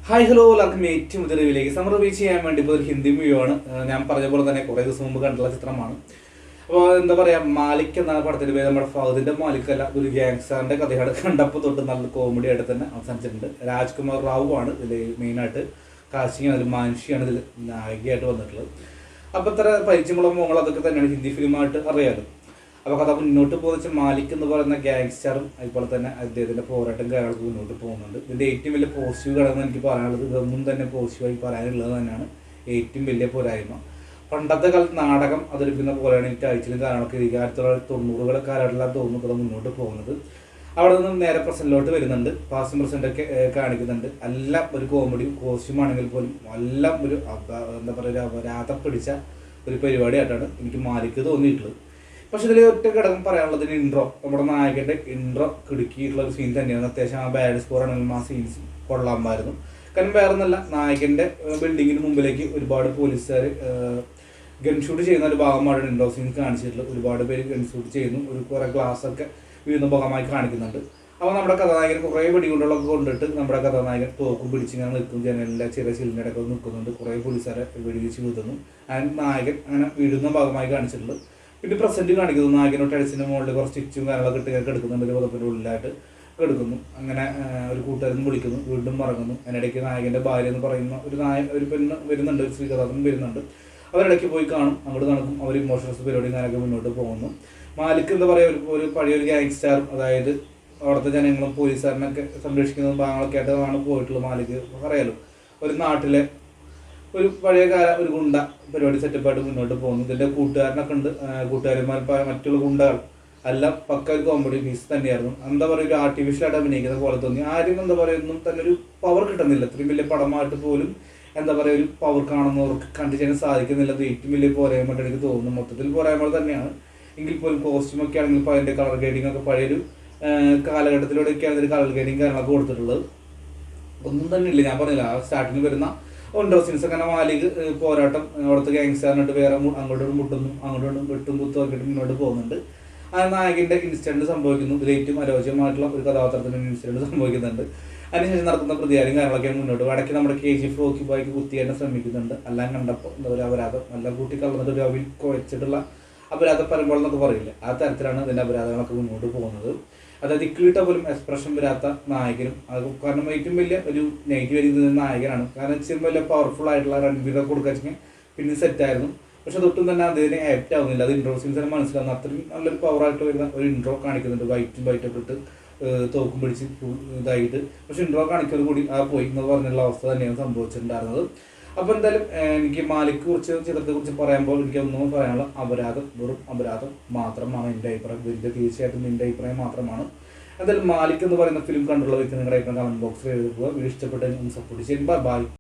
Hi hello എല്ലാവർക്കും ഏറ്റവും പുതിയ റിവ്യൂലേക്ക് സമ്മർ റിവ്യൂ ചെയ്യാൻ വേണ്ടി ഇപ്പോൾ ഒരു ഹിന്ദി മൂവി ആണ്. ഞാൻ പറഞ്ഞ പോലെ തന്നെ കുറേ ദിവസം മുമ്പ് കണ്ടുള്ള ചിത്രമാണ്. അപ്പോൾ എന്താ പറയുക, മാലിക് എന്നാണ് പടത്തിൻ്റെ പേര്. നമ്മുടെ ഫഹദിൻ്റെ മാലിക്കല്ല, ഒരു ഗ്യാങ്സ്റ്ററിൻ്റെ കഥയാണ്. കണ്ടപ്പോൾ തൊട്ട് നല്ല കോമഡി ആയിട്ട് തന്നെ അവസാനിച്ചിട്ടുണ്ട്. രാജ്കുമാർ റാവു ആണ് ഇതിൽ മെയിനായിട്ട് കാസ്റ്റിംഗ്. അതിൽ മാൻഷിയാണ് ഇതിൽ നായികയായിട്ട് വന്നിട്ടുള്ളത്. അപ്പോൾ ഇത്ര പരിചയമുള്ള മുകൾ അതൊക്കെ തന്നെയാണ് ഹിന്ദി ഫിലിമായിട്ട് അറിയാലോ. അപ്പോൾ കഥ മുന്നോട്ട് പോകുന്ന മാലിക് എന്ന് പറയുന്ന ഗ്യാങ്സ്റ്ററും അതുപോലെ തന്നെ അദ്ദേഹത്തിൻ്റെ പോരാട്ടം കാര്യങ്ങൾക്ക് മുന്നോട്ട് പോകുന്നുണ്ട്. ഇതിൻ്റെ ഏറ്റവും വലിയ പോസിറ്റീവ് ഘടകം എനിക്ക് പറയാനുള്ളത്, ഇതൊന്നും തന്നെ പോസിറ്റീവായി പറയാനുള്ളത് തന്നെയാണ് ഏറ്റവും വലിയ പോരായ്മ. പണ്ടത്തെ കാലത്ത് നാടകം അവതരിപ്പിക്കുന്ന പോലെയാണ് എനിക്ക് ആഴ്ചയിലും കാര്യങ്ങളൊക്കെ 1990 കാലഘട്ടത്തിലാണ് തോന്നുന്നു ഇവിടെ മുന്നോട്ട് പോകുന്നത്. അവിടെ നിന്ന് നേരെ പ്രസൻറ്റിലോട്ട് വരുന്നുണ്ട്. പാസ്റ്റും പ്രസൻറ്റൊക്കെ കാണിക്കുന്നുണ്ട്. എല്ലാം ഒരു കോമഡി കോസ്റ്റ്യൂം ആണെങ്കിൽ പോലും എല്ലാം ഒരു എന്താ പറയുക, ഒരു അപരാധം പിടിച്ച ഒരു പരിപാടിയായിട്ടാണ് എനിക്ക് മാലിക്ക് തോന്നിയിട്ടുള്ളത്. പക്ഷെ ഇതിൽ ഒറ്റ ഘടകം പറയാനുള്ളത് ഇൻട്രോ, നമ്മുടെ നായകൻ്റെ ഇൻട്രോ കിടുക്കിയിട്ടുള്ള ഒരു സീൻ തന്നെയാണ്. അത്യാവശ്യം ആ ബാഡ് സ്കോർ ആണെങ്കിലും ആ സീൻസ് കൊള്ളാമായിരുന്നു. കാരണം വേറെ ഒന്നല്ല, നായകൻ്റെ ബിൽഡിങ്ങിന് മുമ്പിലേക്ക് ഒരുപാട് പോലീസുകാർ ഗൺഷൂട്ട് ചെയ്യുന്ന ഒരു ഭാഗമാണ് ഇൻട്രോ സീൻ കാണിച്ചിട്ടുള്ളത്. ഒരുപാട് പേര് ഗൺഷൂട്ട് ചെയ്യുന്നു, കുറേ ഗ്ലാസ്സൊക്കെ വീഴുന്ന ഭാഗമായി കാണിക്കുന്നുണ്ട്. അപ്പോൾ നമ്മുടെ കഥാനായകൻ കുറേ വെടികൊണ്ടുകളൊക്കെ കൊണ്ടിട്ട് നമ്മുടെ കഥാനായകൻ തോക്കും പിടിച്ചിങ്ങനെ നിൽക്കും. ജനലിൻ്റെ ചെറിയ ചില്ലിൻ്റെ ഇടയ്ക്ക് നിൽക്കുന്നുണ്ട്. കുറേ പോലീസുകാരെ വെടിവെച്ച് വീഴുന്നു. ആൻഡ് നായകൻ അങ്ങനെ വീഴുന്ന ഭാഗമായി കാണിച്ചിട്ടുള്ളത്. പിന്നെ പ്രസൻറ്റ് കാണിക്കുന്നു, നായകനോട്ട് ടൈൽസിൻ്റെ മുകളിൽ കുറച്ച് സ്റ്റിച്ചും കാര്യങ്ങളൊക്കെ ഇട്ട് എടുക്കുന്നുണ്ട്. ഒരു പുതപ്പിൻ്റെ ഉള്ളിലായിട്ട് എടുക്കുന്നു. അങ്ങനെ ഒരു കൂട്ടുകാരൻ വിളിക്കുന്നു, വീണ്ടും മറങ്ങുന്നു. അതിനിടയ്ക്ക് നായകൻ്റെ ഭാര്യ എന്ന് പറയുന്ന ഒരു പെണ്ണ് വരുന്നുണ്ട്, ഒരു ശ്രീകഥാപാത്രൻ വരുന്നുണ്ട്. അവരിടയ്ക്ക് പോയി കാണും, അങ്ങോട്ട് നടക്കും. അവർ ഇമോഷണൽസ് പരിപാടിയും കാര്യമൊക്കെ മുന്നോട്ട് പോകുന്നു. മാലിക് എന്താ പറയുക, ഒരു പഴയൊരു ഗ്യാങ്സ്റ്റാറും അതായത് അവിടുത്തെ ജനങ്ങളും പോലീസുകാരനൊക്കെ സംരക്ഷിക്കുന്ന ഭാഗങ്ങളൊക്കെ ആയിട്ടാണ് പോയിട്ടുള്ളത്. മാലിക് അറിയാലോ, ഒരു നാട്ടിലെ ഒരു പഴയകാല ഒരു ഗുണ്ട പരിപാടി സെറ്റപ്പായിട്ട് മുന്നോട്ട് പോകുന്നു. ഇതിൻ്റെ കൂട്ടുകാരനൊക്കെ ഉണ്ട്, കൂട്ടുകാരന്മാർ മറ്റുള്ള ഗുണ്ടകൾ എല്ലാം പക്ക ഒരു കോമഡി പീസ് തന്നെയായിരുന്നു. എന്താ പറയുക, ഒരു ആർട്ടിഫിഷ്യലായിട്ട് അഭിനയിക്കുന്ന പോലെ തോന്നി. ആരും എന്താ പറയുക, ഒന്നും തന്നെ ഒരു പവർ കിട്ടുന്നില്ല. ഇത്രയും വലിയ പടമായിട്ട് പോലും എന്താ പറയുക, ഒരു പവർ കാണുന്നവർക്ക് കണ്ടു ചെയ്യാൻ സാധിക്കുന്നില്ല. അത് ഏറ്റവും വലിയ പോരായ്മയായിട്ട് എനിക്ക് തോന്നുന്നു. മൊത്തത്തിൽ പോരായ്മ തന്നെയാണ്. എങ്കിൽ പോലും കോസ്റ്റ്യൂമൊക്കെ ആണെങ്കിൽ ഇപ്പോൾ അതിൻ്റെ കളർ ഗ്രേഡിംഗ് ഒക്കെ പഴയൊരു കാലഘട്ടത്തിലൂടെയൊക്കെയാണ് ഇതിൽ കളർ ഗ്രേഡിങ് കാര്യങ്ങളൊക്കെ കൊടുത്തിട്ടുള്ളത്. ഒന്നും തന്നെ ഇല്ല. ഞാൻ പറഞ്ഞില്ല, ആ സ്റ്റാർട്ടിങ് വരുന്ന ഉണ്ടോ സീൻസ് അങ്ങനെ മാലിക് പോരാട്ടം അവിടുത്തെ ഗ്യാങ്സ്റ്റാറിനായിട്ട് വേറെ അങ്ങോട്ടും മുട്ടുന്നു, അങ്ങോട്ടും വെട്ടും കുത്തും ഒക്കെ മുന്നോട്ട് പോകുന്നുണ്ട്. ആ നായകൻ്റെ ഇൻസിഡൻറ്റ് സംഭവിക്കുന്നു. ഇതിൽ ഏറ്റവും അരോചകമായിട്ടുള്ള ഒരു കഥാപാത്രത്തിന് ഇൻസിഡൻറ്റ് സംഭവിക്കുന്നുണ്ട്. അതിനുശേഷം നടക്കുന്ന പ്രതികാരം കാര്യങ്ങളൊക്കെയാണ് മുന്നോട്ട്. ഇടയ്ക്ക് നമ്മുടെ KGF റോക്കി ബോയ്ക്ക് കുത്തി തന്നെ ശ്രമിക്കുന്നുണ്ട്. എല്ലാം കണ്ടപ്പോൾ എന്താ പറയുക, അപരാധം എല്ലാം കൂട്ടി കളന്നിട്ട് ഒരു അവിൽ കുഴച്ചിട്ടുള്ള അപരാധം പരമ്പോൾ എന്നൊക്കെ പറയില്ല, ആ തരത്തിലാണ് ഇതിൻ്റെ അപരാധങ്ങളൊക്കെ മുന്നോട്ട് പോകുന്നത്. അതായത് ഇക്കിളിട്ട പോലും എക്സ്പ്രഷൻ വരാത്ത നായകനും, അത് കാരണം ഏറ്റവും വലിയ ഒരു നെഗറ്റീവ് ആയിരിക്കുന്ന നായകനാണ്. കാരണം ഇച്ചിരി വലിയ പവർഫുൾ ആയിട്ടുള്ള രൺബീറൊക്കെ കൊടുക്കുക പിന്നെ സെറ്റായിരുന്നു. പക്ഷെ അതൊട്ടും തന്നെ അതിന് ആപ്റ്റ് ആവുന്നില്ല. അത് ഇൻട്രോ സീൻസിനെ മനസ്സിലാവുന്നു. അത്രയും നല്ലൊരു പവറായിട്ട് വരുന്ന ഒരു ഇൻട്രോ കാണിക്കുന്നുണ്ട്. വൈറ്റൊക്കെ ഇട്ട് തോക്കും പിടിച്ച് ഇതായിട്ട്. പക്ഷെ ഇൻട്രോ കാണിക്കുന്നത് കൂടി ആ പോയി എന്ന് പറഞ്ഞുള്ള അവസ്ഥ തന്നെയാണ് സംഭവിച്ചിട്ടുണ്ടായിരുന്നത്. അപ്പോൾ എന്തായാലും എനിക്ക് മാലിക് കുറിച്ച് ചിത്രത്തെക്കുറിച്ച് പറയുമ്പോൾ എനിക്ക് ഒന്നും പറയാനുള്ള അപരാധം, വെറും അപരാധം മാത്രമാണ് എൻ്റെ അഭിപ്രായം. ഇതിൻ്റെ തീർച്ചയായിട്ടും എൻ്റെ അഭിപ്രായം മാത്രമാണ്. എന്തായാലും മാലിക് എന്ന് പറയുന്ന ഫിലിം കണ്ടുള്ള വ്യക്തി നിങ്ങളുടെ അഭിപ്രായം കമൻറ്റ് ബോക്സിൽ എഴുതുക. വീഡിയോ ഇഷ്ടപ്പെട്ടെങ്കിൽ സപ്പോർട്ട് ചെയ്യുക. ബൈ.